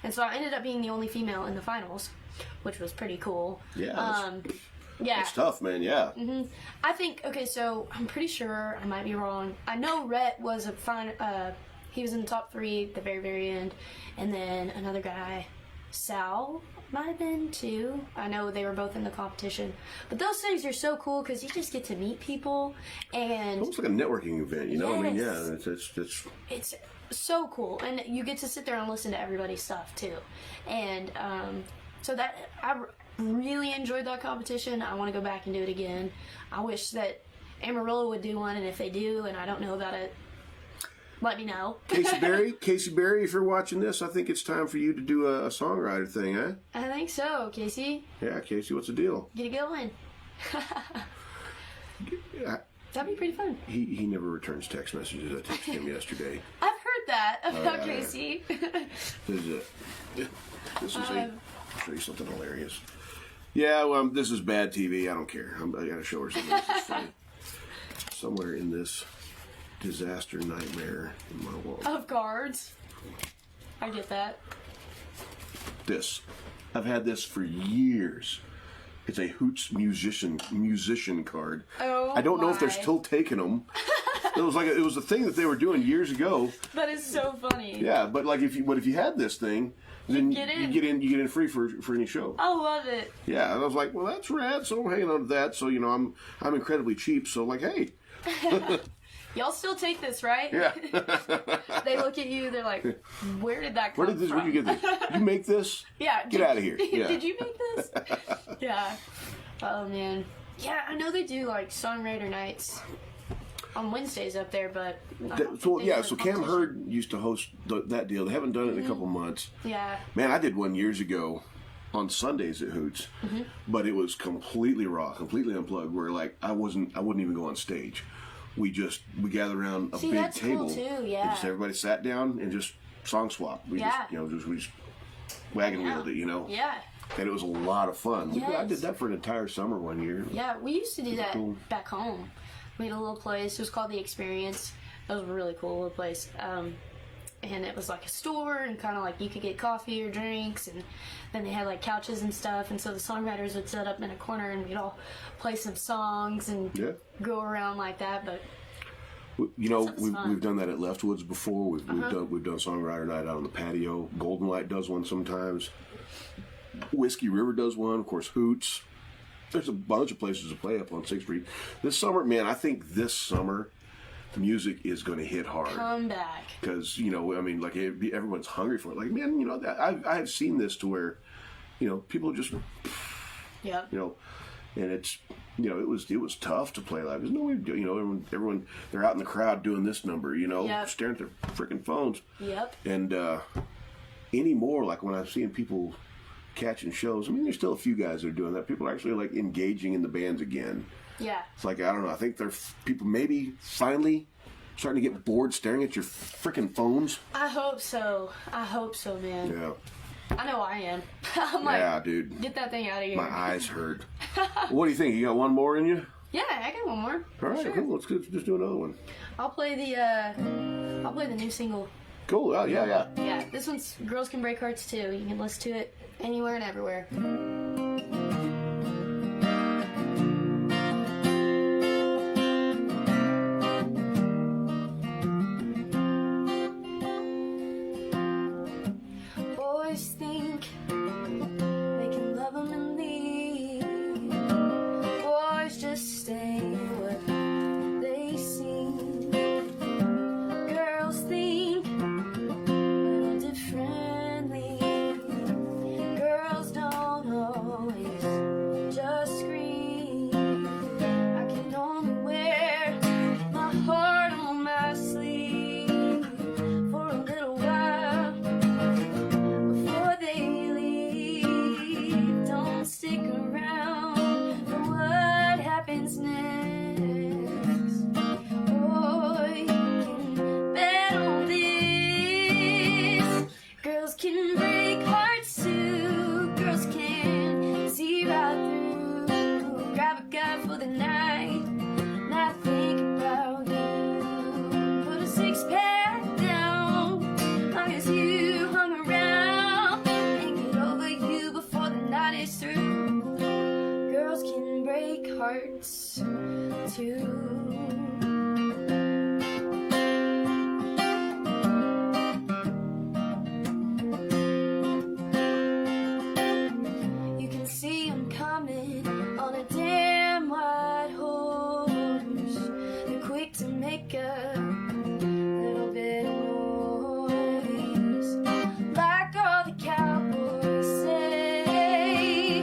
And so I ended up being the only female in the finals. which was pretty cool. Yeah. Yeah. It's tough, man. Yeah. I think, okay, so I'm pretty sure, I might be wrong. I know Rhett was a fine, he was in the top 3 at the very, very end. And then another guy, Sal, might have been too. I know they were both in the competition. But those things are so cool because you just get to meet people and... Almost like a networking event, you know? I mean, Yes. yeah, It's so cool. And you get to sit there and listen to everybody's stuff too. And so that... I really enjoyed that competition. I want to go back and do it again. I wish that Amarillo would do one, and if they do and I don't know about it, let me know. Casey Berry, if you're watching this, I think it's time for you to do a songwriter thing, huh? I think so, Casey. Yeah, Casey, what's the deal? Get it going. That'd be pretty fun. He never returns text messages. I texted him yesterday. I've heard that about Casey. This is I'll show you something hilarious. Yeah, well, this is bad TV. I don't care. I gotta show her something. This is funny. Somewhere in this disaster nightmare in my wall. Of cards. I get that. This. I've had this for years. It's a Hoots musician card. Oh, I don't know if they're my. still taking them. It was a thing that they were doing years ago. That is so funny. Yeah, but like if you had this thing, then get in. you get in free for any show. I love it. Yeah, and I was like, well, that's rad. So I'm hanging on to that. So I'm incredibly cheap. So like, hey. Y'all still take this, right? Yeah. They look at you, they're like, where did that come from? Where did you get this? You make this? Yeah. Get out of here. Yeah. Did you make this? Yeah. Oh, man. Yeah, I know they do, like, songwriter nights on Wednesdays up there, but... So Cam Hurd used to host that deal. They haven't done it in a couple months. Yeah. Man, I did one years ago on Sundays at Hoots, but it was completely raw, completely unplugged, where, like, I wouldn't even go on stage. We gathered around a big that's table. cool, too, And yeah. just everybody sat down and just song swap. We just wagon wheeled it, Yeah. And it was a lot of fun. Yes. I did that for an entire summer one year. Yeah, we used to do that Cool. back home. We had a little place. It was called The Experience. That was a really cool little place. And it was like a store, and kind of like you could get coffee or drinks, and then they had like couches and stuff. And so the songwriters would set up in a corner, and we'd all play some songs and go around like that. But we've done that at Leftwoods before. We've done songwriter night out on the patio. Golden Light does one sometimes. Whiskey River does one. Of course, Hoots. There's a bunch of places to play up on 6th Street. This summer, man, I think this summer the music is going to hit hard. come back. Because, like everyone's hungry for it. Like, man, I have seen this to where, people just, Yep. and it's, it was tough to play live. There's no way to do, everyone, they're out in the crowd doing this number, Yep. staring at their freaking phones. Yep. And anymore, like when I'm seeing people catching shows, there's still a few guys that are doing that. People are actually like engaging in the bands again. Yeah. It's like, I don't know, I think people maybe finally starting to get bored staring at your freaking phones. I hope so, man. Yeah. I know I am. I'm like, Yeah, dude. get that thing out of here. My eyes hurt. What do you think? You got one more in you? Yeah, I got one more. All right, Sure. cool. Let's just do another one. I'll play the new single. Cool. Oh, yeah. Yeah, this one's Girls Can Break Hearts too. You can listen to it anywhere and everywhere. Boys think they can love 'em and leave. Boys just stay what they see. Girls think a little differently. Girls don't always just scream. I can only wear my heart on my sleeve for a little while before they leave. Don't stick around for what happens next. Boy, you can bet on this. Girls can break hearts too. Girls can see right through. Grab a guy for the night, not think about you. Put a 6-pack down, long as you hung around. And get over you before the night break hearts too. See him coming on a damn white horse. They're quick to make a little bit of noise, like all the cowboys say.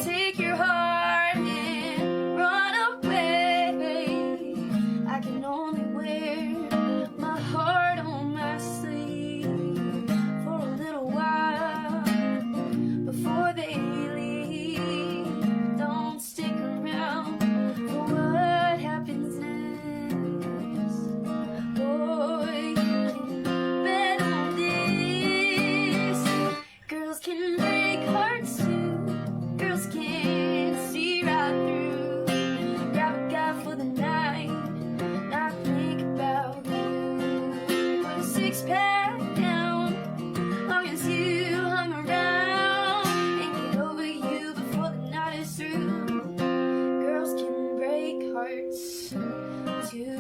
Take your heart and run away. I can only wear my heart on my sleeve for a little while before they leave. Don't stick around for what happens next. Boy, you can bet on this. Girls can break hearts too. Girls can see right through. Grab a guy for the night, not think about you. Put a six-pack down, long as you hung around. Girls can break hearts too.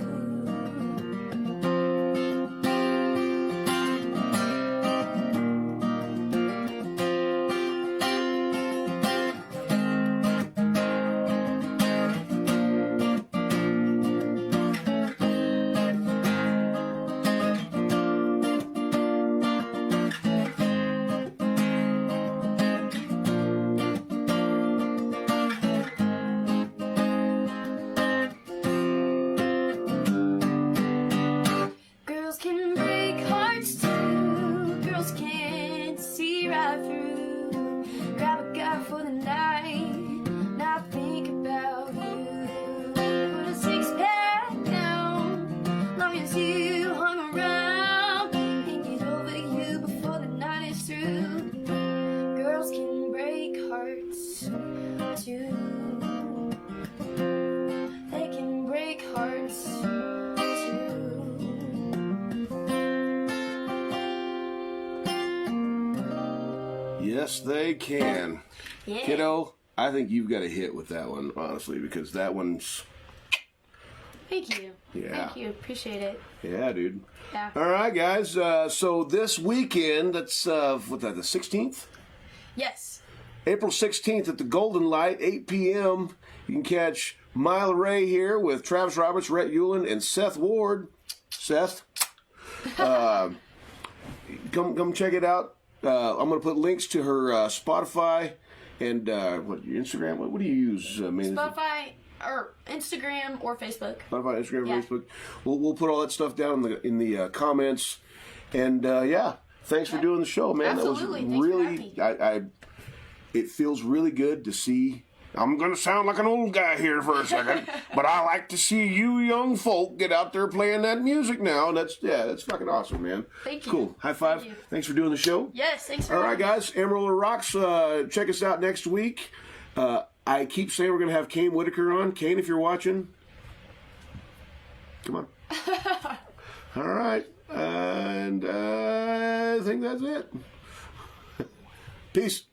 Girls can break hearts too. Girls can see right through. Grab a guy for the night, not think about you. Put a six-pack down, long as you hung around, and get over you before the night is through. Girls can break hearts too. They can break hearts too. Yes, they can. Yeah. Kiddo, I think you've got a hit with that one, honestly, because that one's... Thank you. Yeah. Thank you. Appreciate it. Yeah, dude. Yeah. All right, guys. So this weekend, that's, what's that, the 16th? Yes. April 16th at the Golden Light, 8 p.m. You can catch Mila Rae here with Travis Roberts, Rhett Euland, and Seth Ward. Seth. Come check it out. I'm going to put links to her Spotify and what your Instagram. What do you use? Spotify or Instagram or Facebook. Spotify, Instagram, Yeah. Facebook. We'll put all that stuff down in the comments. And yeah, thanks for doing the show, man. Absolutely. That Thanks was for really. having me. It feels really good to see. I'm going to sound like an old guy here for a second, but I like to see you young folk get out there playing that music now. And that's fucking awesome, man. Thank you. Cool. High five. Thank you. Thanks for doing the show. Yes. Thanks for All right, having me. guys. AmarilloRocks. Check us out next week. I keep saying we're going to have Kane Whitaker on. Kane, if you're watching, come on. All right. And I think that's it. Peace.